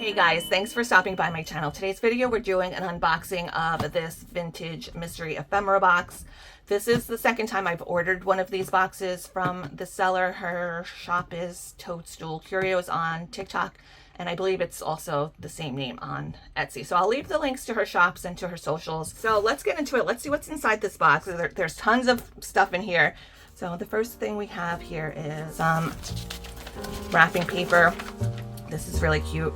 Hey guys, thanks for stopping by my channel. Today's video we're doing an unboxing of this vintage mystery ephemera box. This is the second time I've ordered one of these boxes from the seller. Her shop is Toadstool Curios on TikTok, and I believe it's also the same name on Etsy. So I'll leave the links to her shops and to her socials. So let's get into it. Let's see what's inside this box. There's tons of stuff in here. So the first thing we have here is wrapping paper. This is really cute.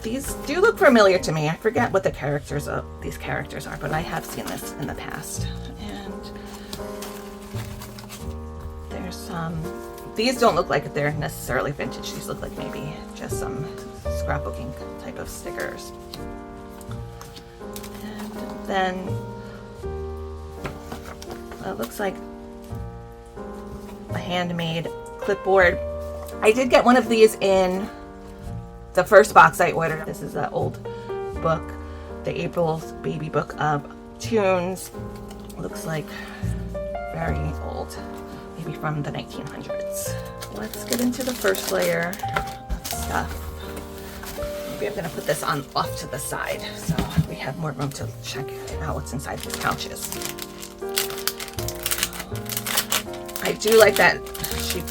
These do look familiar to me. I forget what the characters of these characters are, but I have seen this in the past. And there's some, these don't look like they're necessarily vintage. These look like maybe just some scrapbooking type of stickers. And then it looks like a handmade clipboard. I did get one of these in the first box I ordered. This is an old book, the April's Baby Book of Tunes. Looks like very old, maybe from the 1900s. Let's get into the first layer of stuff. Maybe I'm gonna put this on off to the side so we have more room to check out what's inside these pouches. I do like that she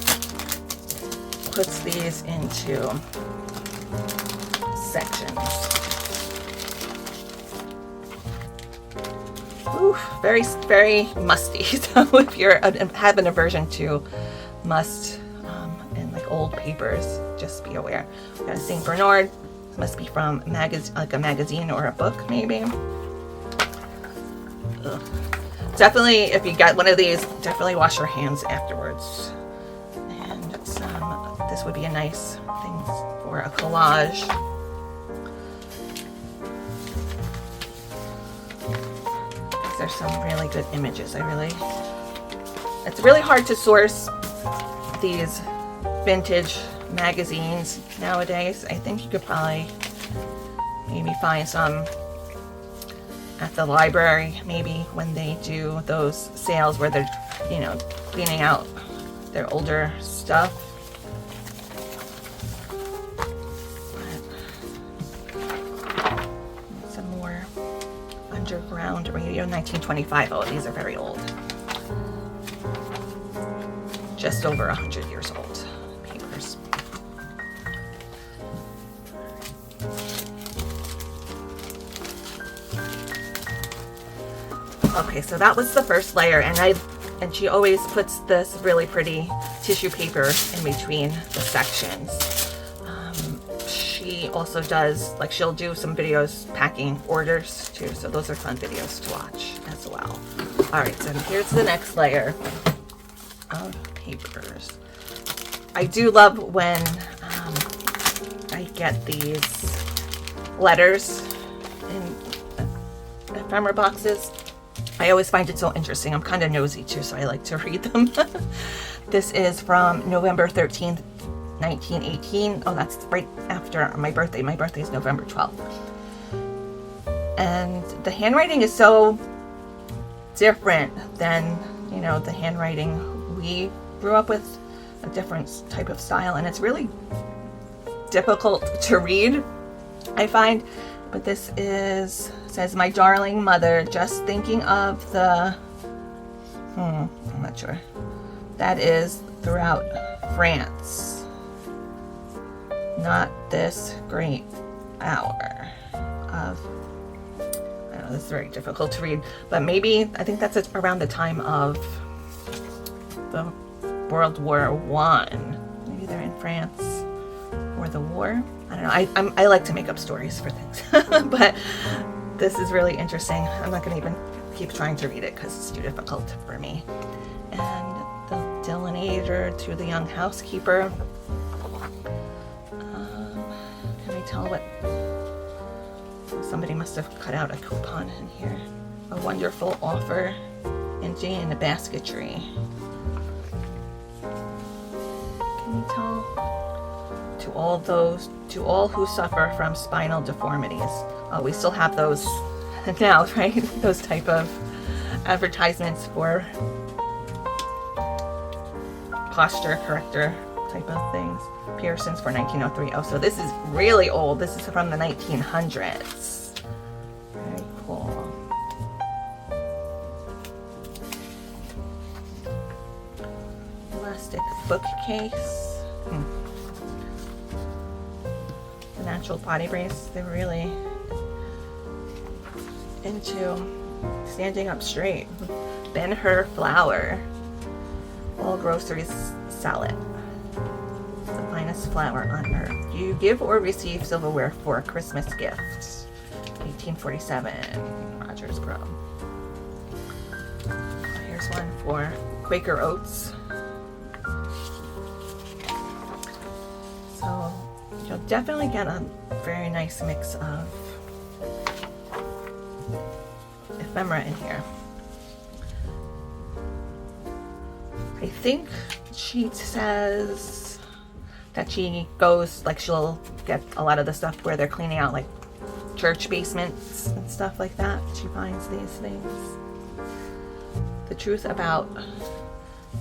puts these into sections. Ooh, very, very musty. So if you're have an aversion to must and like old papers, just be aware. We got a St. Bernard. This must be from like a magazine or a book, maybe. Ugh. Definitely, if you got one of these, definitely wash your hands afterwards. And this would be a nice thing for a collage. These are some really good images. It's really hard to source these vintage magazines nowadays. I think you could probably maybe find some at the library, maybe when they do those sales where they're, you know, cleaning out their older stuff. But some more underground radio, 1925. Oh, these are very old. Just over 100 years old papers. Okay, so that was the first layer, and she always puts this really pretty tissue paper in between the sections. She also does, like, she'll do some videos packing orders too, so those are fun videos to watch as well. All right, so here's the next layer of papers. I do love when I get these letters in ephemera boxes. I always find it so interesting. I'm kind of nosy too, so I like to read them. This is from November 13th, 1918. Oh, that's right after my birthday. My birthday is November 12th. And the handwriting is so different than, you know, the handwriting we grew up with, a different type of style, and it's really difficult to read, I find. But this says, "My darling mother, just thinking of the," I'm not sure. That is throughout France. Not this great hour of, I don't know, this is very difficult to read, but maybe, I think that's around the time of the World War I. Maybe they're in France for the war. I don't know. I like to make up stories for things, but this is really interesting. I'm not going to even keep trying to read it because it's too difficult for me. And the delineator to the young housekeeper. Can I tell what? Somebody must have cut out a coupon in here. A wonderful offer in Jane basketry. Can you tell? To all who suffer from spinal deformities. Oh, we still have those now, right? Those type of advertisements for posture corrector type of things. Pearson's for 1903. Oh, so this is really old. This is from the 1900s. Very cool. Plastic bookcase. The natural body brace. They're really into standing up straight. Ben-Hur flour. All groceries sell it. The finest flour on earth. You give or receive silverware for a Christmas gift. 1847. Rogers Grove. Here's one for Quaker Oats. So you'll definitely get a very nice mix of ephemera in here. I think she says that she goes, like, she'll get a lot of the stuff where they're cleaning out, like, church basements and stuff like that. She finds these things. The truth about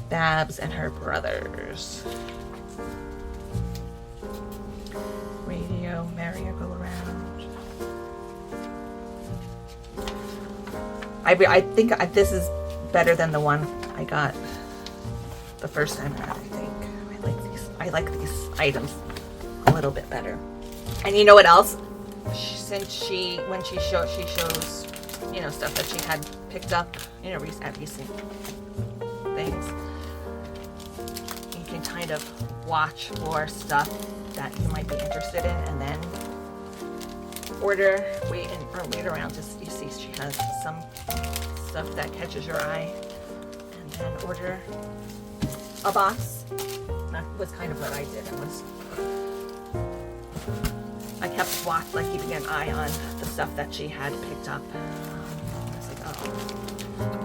Babs and her brothers. Radio, merry-go-round. I think this is better than the one I got the first time around. I like these items a little bit better. And you know what else? When she shows, you know, stuff that she had picked up, you know, at recent things. You can kind of watch for stuff that you might be interested in, and then wait around to see she has some stuff that catches your eye, and then order a box. That was kind of what I did. I kept keeping an eye on the stuff that she had picked up. I was like, oh,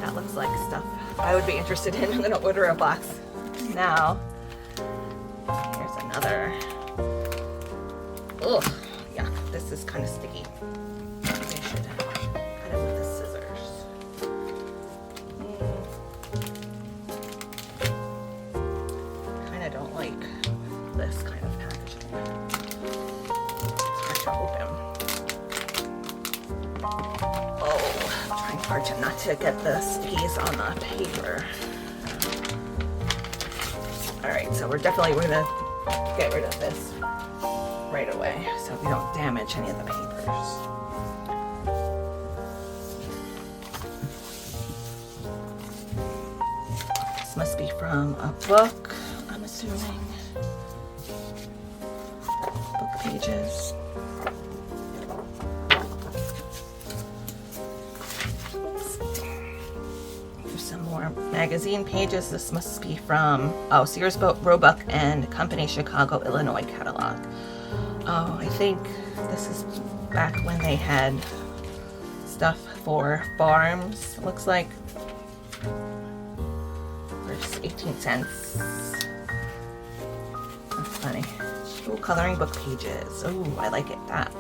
that looks like stuff I would be interested in. I'm gonna order a box now. Here's another. Ugh, yuck, this is kind of sticky. Maybe I should cut it with the scissors. Kinda don't like this kind of packaging. It's hard to open. Oh, I'm trying hard not to get the stickies on the paper. Alright, so we're gonna get rid of this right away so we don't damage any of the papers. This must be from a book, I'm assuming. Book pages. Here's some more magazine pages. This must be from, Sears Roebuck and Company, Chicago, Illinois catalog. Oh, I think this is back when they had stuff for farms, looks like. For just 18 cents. That's funny. Ooh, coloring book pages. Ooh, I like it. That.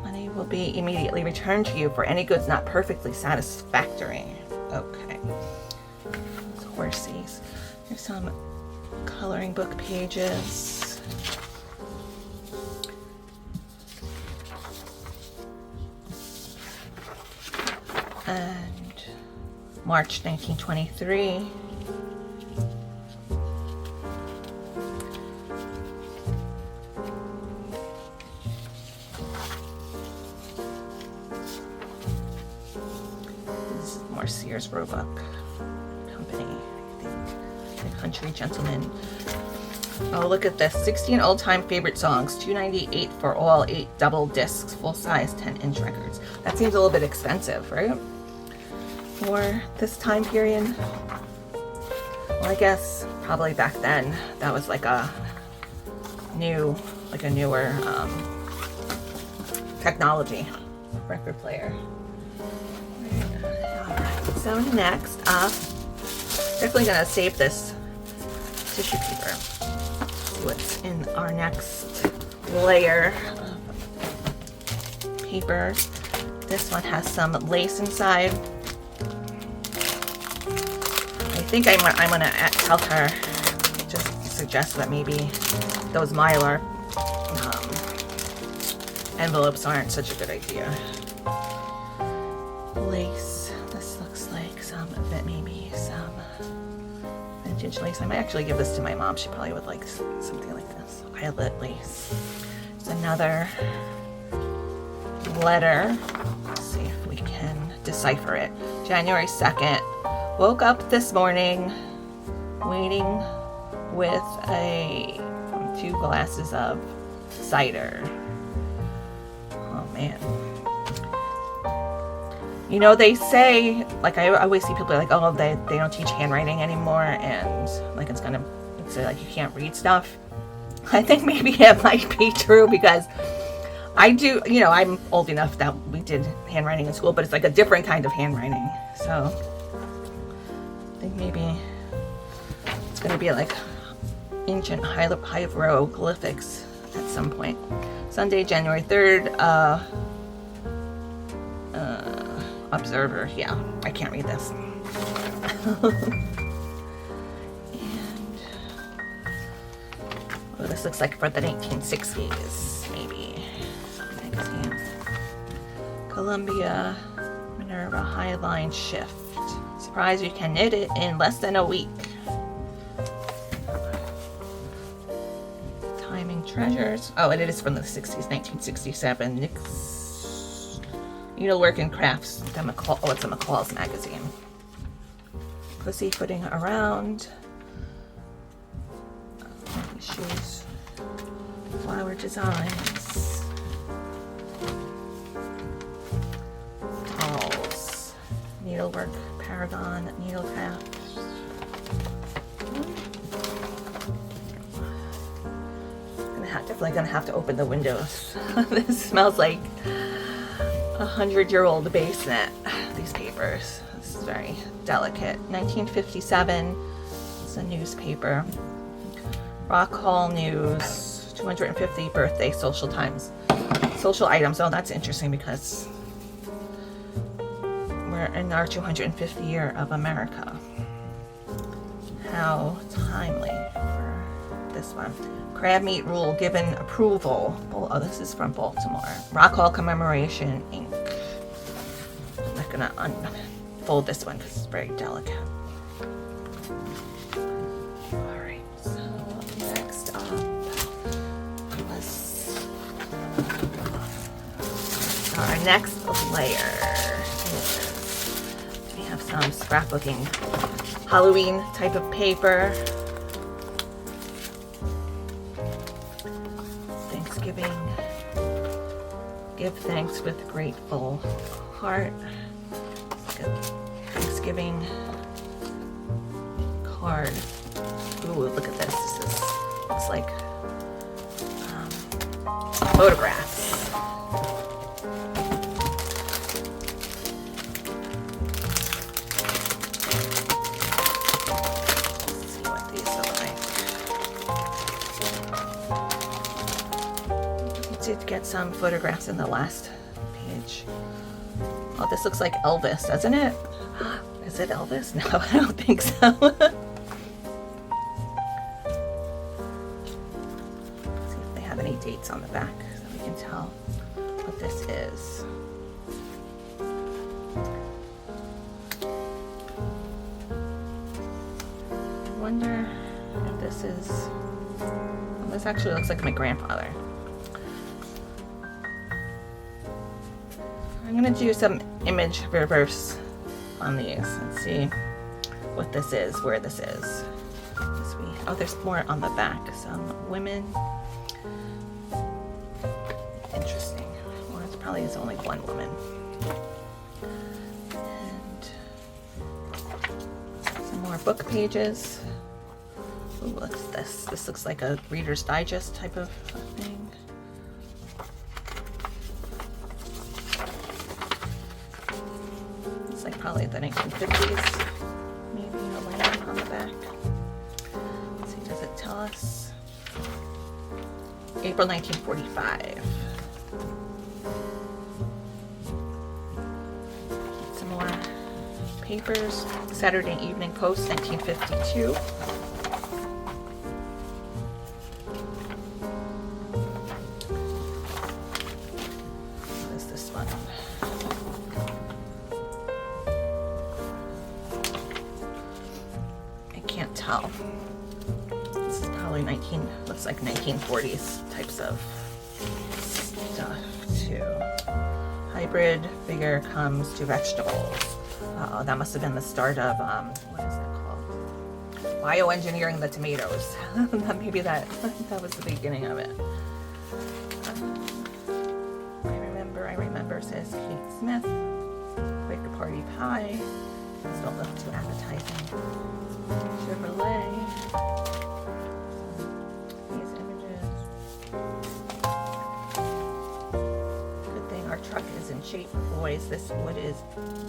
Money will be immediately returned to you for any goods not perfectly satisfactory. Okay. It's horsies. Here's some coloring book pages. And March 1923. This is more Sears Roebuck Company, I think. The Country Gentleman. Oh, look at this. 16 old-time favorite songs. $2.98 for all 8 double discs, full-size 10-inch records. That seems a little bit expensive, right? For this time period. Well, I guess probably back then that was like a newer technology record player. Alright, so next up, definitely gonna save this tissue paper. See what's in our next layer of paper. This one has some lace inside. I think I'm gonna tell her just suggests that maybe those Mylar envelopes aren't such a good idea. Lace. This looks like some of it, maybe some vintage lace. I might actually give this to my mom. She probably would like something like this. Violet lace. It's another letter. Let's see if we can decipher it. January 2nd. Woke up this morning waiting with 2 glasses of cider. Oh man. You know, they say, like, I always see people like, oh, they don't teach handwriting anymore, and like it's like you can't read stuff. I think maybe it might be true, because I do, you know, I'm old enough that we did handwriting in school, but it's like a different kind of handwriting. So I think maybe it's going to be like ancient hieroglyphics at some point. Sunday, January 3rd. Observer. Yeah, I can't read this. And oh, this looks like for the 1960s, maybe. Magazine. Columbia Minerva Highline Shift. Surprise, you can knit it in less than a week. Timing Treasures. Oh, and it is from the 60s, 1967. Needlework and Crafts. It's a McCall's magazine. Pussyfooting Around. Shoes. Flower Designs. Dolls. Needlework. Paragon. Needlecraft. Definitely gonna have to open the windows. This smells like 100-year-old basement. These papers. This is very delicate. 1957. It's a newspaper. Rock Hall News. 250 birthday social items. Oh, that's interesting because we're in our 250th year of America. How timely for this one. Crab meat rule given approval. Oh, this is from Baltimore. Rock Hall Commemoration Inc. I'm not gonna unfold this one because it's very delicate. Alright, so next up was our next layer. We have some scrapbooking Halloween type of paper. Give thanks with grateful heart. Thanksgiving card. Ooh, look at this. Looks like photographs. Let's see what these look like. Did get some photographs in the last page. Oh, this looks like Elvis, doesn't it? Is it Elvis? No, I don't think so. See if they have any dates on the back so we can tell what this is. I wonder if this is... Well, this actually looks like my grandfather. I'm going to do some image reverse on these and see what this is, where this is. Oh, there's more on the back. Some women. Interesting. Well, it probably is only one woman. And some more book pages. Ooh, what's this? This looks like a Reader's Digest type of thing. Probably the 1950s, maybe a lamb on the back. Let's see, does it tell us? April 1945. Some more papers. Saturday Evening Post, 1952. tell. This is probably looks like 1940s types of stuff too. Hybrid figure comes to vegetables. Uh-oh, that must have been the start of, what is that called? Bioengineering the tomatoes. Maybe that was the beginning of it. I remember, says Kate Smith. Quick party pie. These don't look too appetizing. Chevrolet. These images. Good thing our truck is in shape, boys. This wood is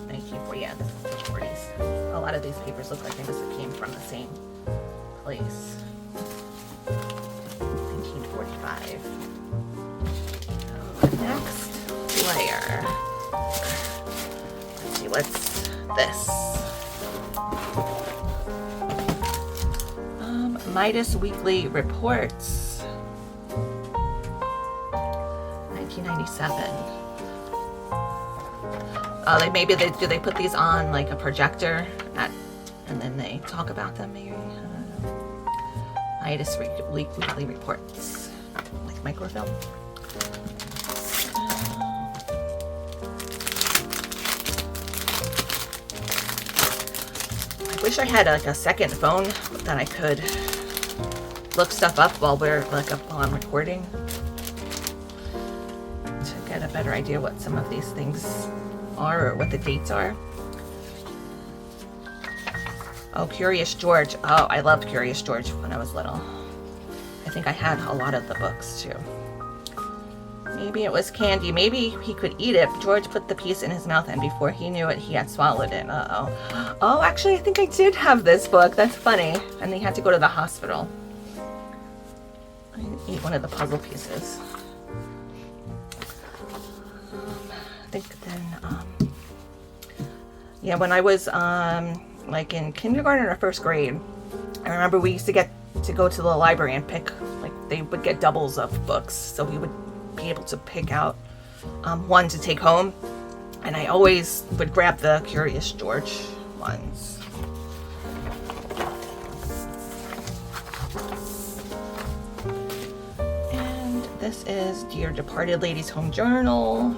1940. Yeah, this is the 40s. A lot of these papers look like they must have came from the same place. 1945. Next layer. Let's see, what's this? Midas Weekly Reports. 1997. Do they put these on like a projector and then they talk about them maybe? I don't know. Midas Weekly Reports. Like microfilm. I wish I had like a second phone that I could look stuff up while I'm recording to get a better idea what some of these things are or what the dates are. Oh, Curious George. Oh, I loved Curious George when I was little. I think I had a lot of the books too. Maybe it was candy. Maybe he could eat it. George put the piece in his mouth and before he knew it, he had swallowed it. Uh-oh. Oh, actually, I think I did have this book. That's funny. And they had to go to the hospital. I ate one of the puzzle pieces. I think then, yeah, when I was like in kindergarten or first grade, I remember we used to get to go to the library and pick, like they would get doubles of books. So we would be able to pick out one to take home, and I always would grab the Curious George ones. And this is Dear Departed Lady's Home Journal.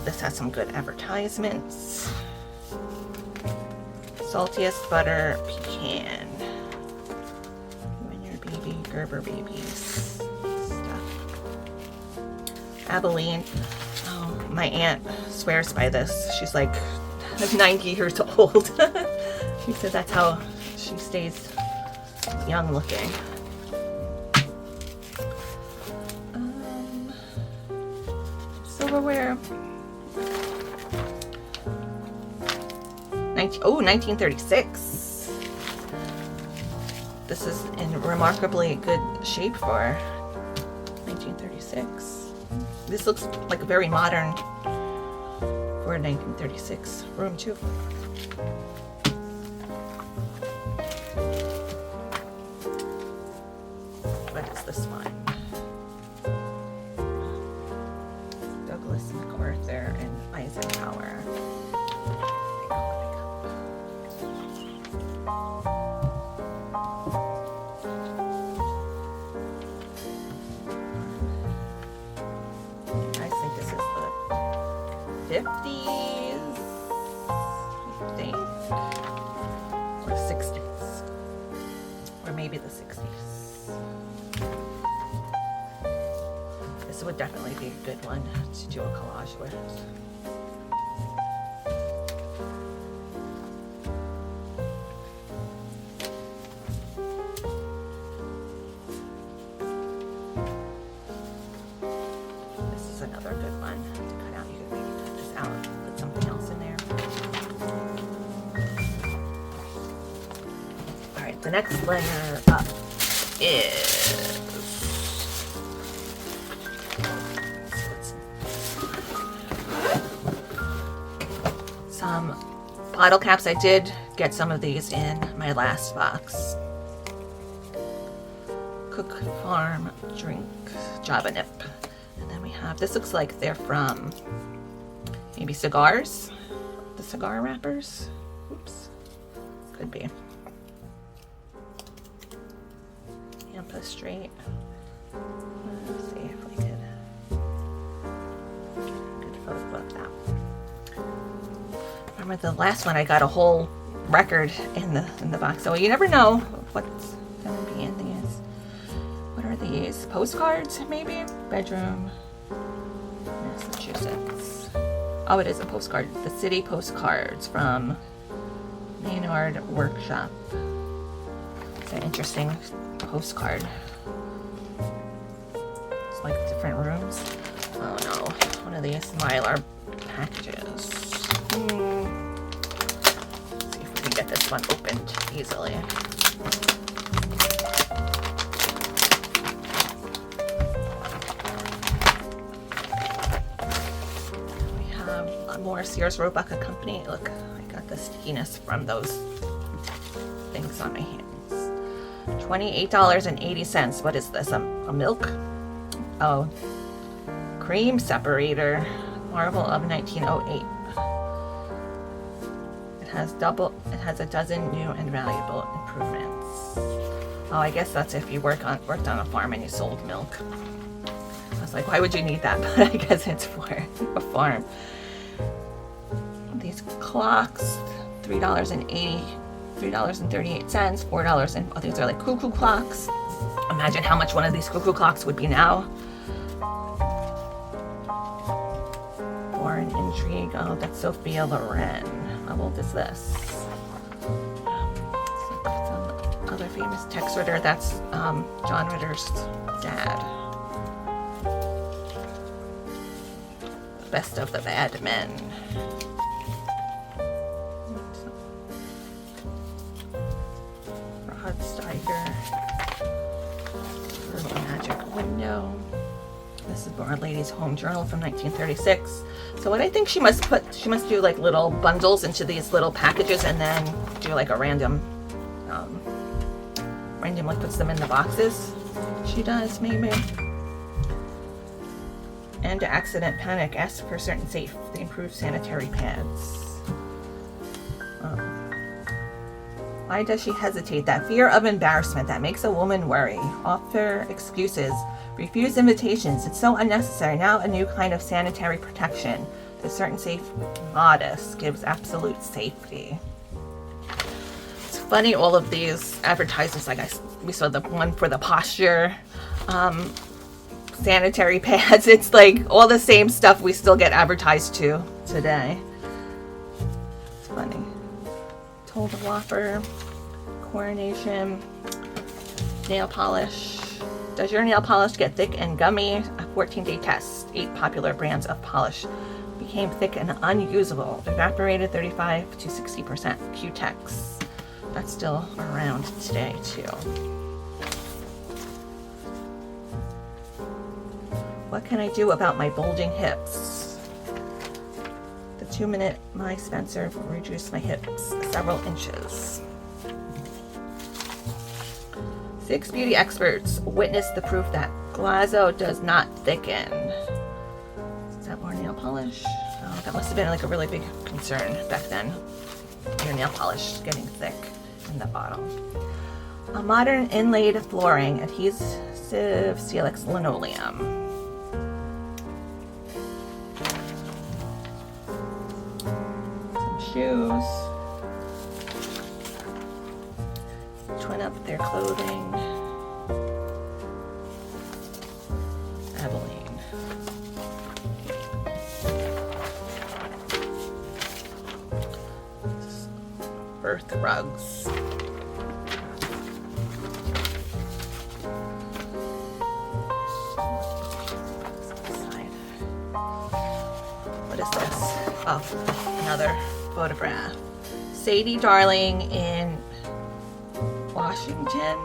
This has some good advertisements. Saltiest butter pecan. Gerber babies stuff. Abilene. Oh, my aunt swears by this. She's like 90 years old. She said that's how she stays young looking. Silverware. 1936. This is in remarkably good shape for 1936. This looks like a very modern for a 1936 room too. What is this one? Douglas MacArthur and Eisenhower. I think this is the 50s, I think, or 60s, or maybe the 60s. This would definitely be a good one to do a collage with. Another good one to cut out. You could maybe cut this out and put something else in there. Alright, the next layer up is some bottle caps. I did get some of these in my last box. Cook Farm Drink Java Nip. This looks like they're from maybe cigars, the cigar wrappers. Oops. could be. Yampa straight. Let's see if we could photo of that. Remember the last one, I got a whole record in the box, so you never know what's gonna be in these. What are these? Postcards, maybe? Bedroom, Massachusetts. Oh, it is a postcard. The city postcards from Maynard Workshop. It's an interesting postcard. It's like different rooms. Oh no, one of these Mylar packages. Let's see if we can get this one opened easily. We have more Sears Roebuck & Company. Look, I got the stickiness from those things on my hands. $28.80. What is this? A milk? Oh, cream separator. Marvel of 1908. It has a dozen new and valuable improvements. Oh, I guess that's if you worked on a farm and you sold milk. I was like, why would you need that? But I guess it's for a farm. These clocks, $3.38, $4, and these are like cuckoo clocks. Imagine how much one of these cuckoo clocks would be now. Foreign Intrigue. Oh, that's Sophia Loren. How old is this? Some other famous text Ritter. That's John Ritter's dad. Best of the Bad Men. Rod Steiger. Little Magic Window. This is Our Lady's Home Journal from 1936. So what I think she must do like little bundles into these little packages and then do like a randomly puts them in the boxes. She does, maybe. And accident panic. Ask for certain safe. They improve sanitary pads. Why does she hesitate? That fear of embarrassment that makes a woman worry. Offer excuses. Refuse invitations. It's so unnecessary. Now a new kind of sanitary protection. The certain safe modest gives absolute safety. It's funny, all of these advertisements, like we saw the one for the posture sanitary pads. It's like all the same stuff we still get advertised to today. It's funny. Told the Whopper, Coronation, nail polish. Does your nail polish get thick and gummy? A 14-day test. 8 popular brands of polish became thick and unusable. Evaporated 35 to 60%. Q-Tex. That's still around today too. What can I do about my bulging hips? The 2-minute My Spencer will reduce my hips several inches. 6 beauty experts witness the proof that Glazo does not thicken. Is that more nail polish? Oh, that must have been like a really big concern back then. Your nail polish getting thick in the bottom. A modern inlaid flooring, adhesive Celix linoleum. Shoes. Twin up their clothing. Abilene. Birth rugs. What is this? Oh, another photograph. Sadie Darling in Washington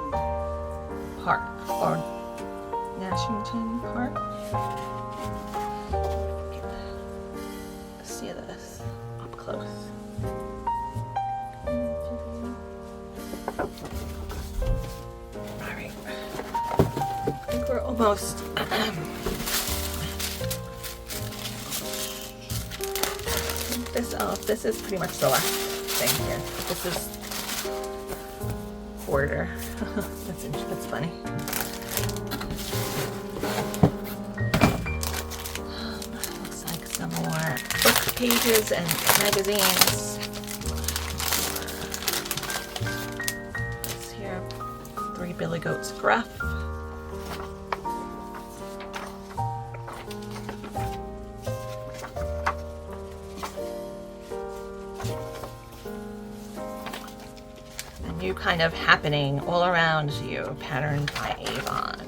Park or Nashington Park. Let's see this up close. All right, I think we're almost. This is pretty much the last thing here. This is quarter. That's funny. Looks like some more book pages and magazines. This here, 3 Billy Goats Gruff. New kind of happening all around you, patterned by Avon.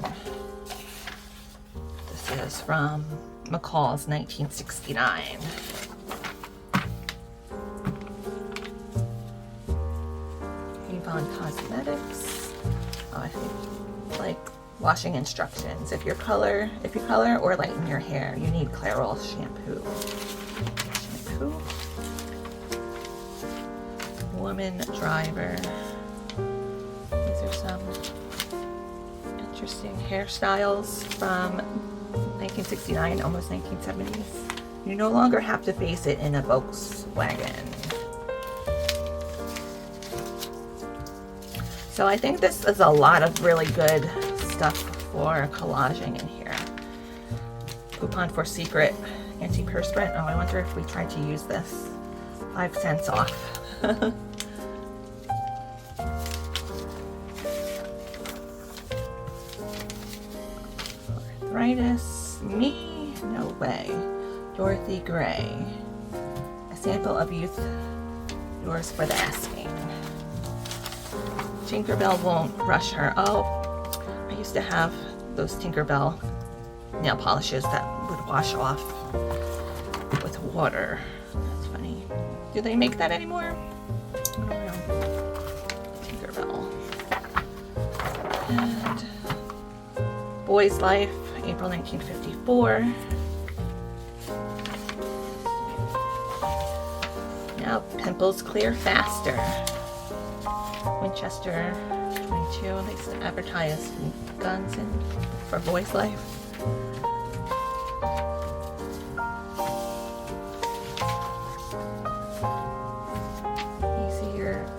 This is from McCall's 1969. Avon Cosmetics. Oh, I think like washing instructions. If you color or lighten your hair, you need Clairol shampoo. Woman driver. These are some interesting hairstyles from 1969, almost 1970s. You no longer have to face it in a Volkswagen. So I think this is a lot of really good stuff for collaging in here. Coupon for secret antiperspirant. Oh, I wonder if we tried to use this. 5 cents off. Arthritis, me? No way. Dorothy Gray. A sample of youth, yours for the asking. Tinkerbell won't rush her. Oh, I used to have those Tinkerbell nail polishes that would wash off with water. That's funny. Do they make that anymore? I don't know. Tinkerbell. And Boy's Life, April 1954. Now pimples clear faster. Winchester 22. They used to advertise guns for Boy's Life.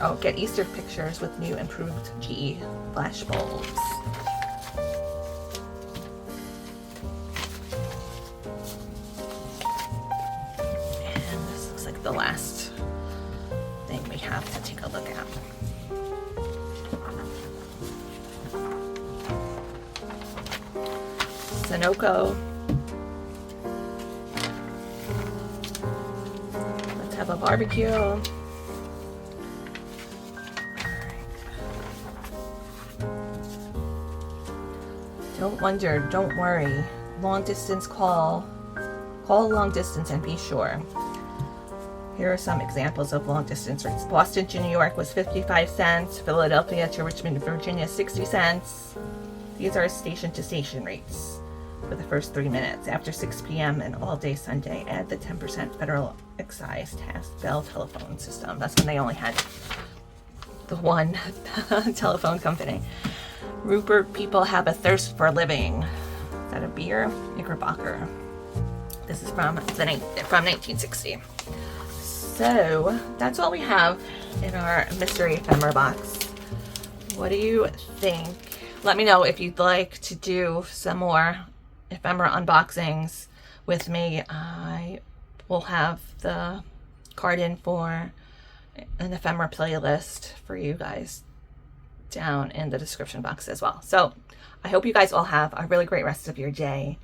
Oh, get Easter pictures with new improved GE flash bulbs. And this looks like the last thing we have to take a look at. Sunoco. Let's have a barbecue. Don't wonder, don't worry. Long distance call. Call long distance and be sure. Here are some examples of long distance rates. Boston to New York was 55 cents. Philadelphia to Richmond, Virginia, 60 cents. These are station to station rates for the first 3 minutes. After 6 p.m. and all day Sunday, add the 10% federal excise tax Bell telephone system. That's when they only had the one telephone company. Rupert, people have a thirst for living. Is that a beer? Knickerbocker. This is from 1960. So that's all we have in our mystery ephemera box. What do you think? Let me know if you'd like to do some more ephemera unboxings with me. I will have the card in for an ephemera playlist for you guys down in the description box as well. So I hope you guys all have a really great rest of your day.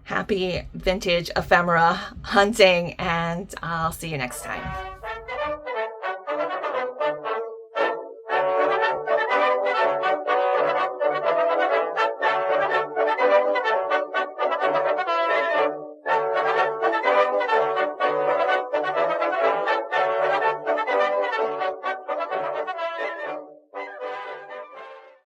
Happy vintage ephemera hunting, and I'll see you next time.